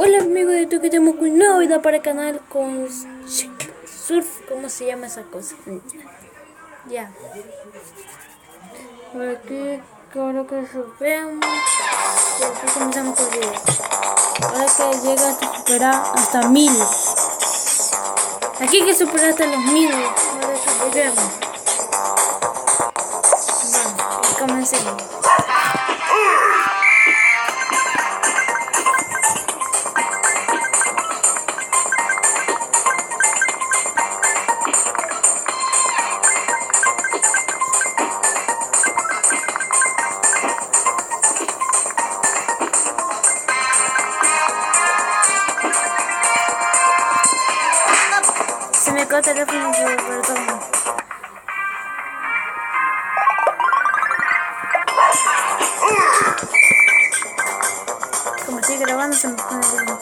Hola amigos de YouTube, que tenemos un nuevo video para el canal con surf, ¿cómo se llama esa cosa? Ya. Por aquí, ahora que surfeamos, y aquí comenzamos con el video. Ahora que llega a superar hasta 1000. Aquí hay que superar hasta los 1000. Ahora que surfeamos. Vamos, y comencemos. Se me corta el teléfono, perdón. Como estoy grabando, se me pone lento.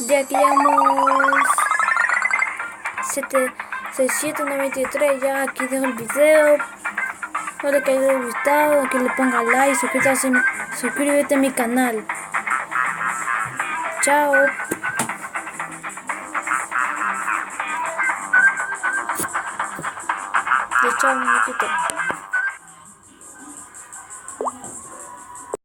Ya que llevamos 693, ya aquí dejo el video. Espero que les haya gustado, que le ponga like, suscríbete a mi canal. Chao. Chao, muñequito.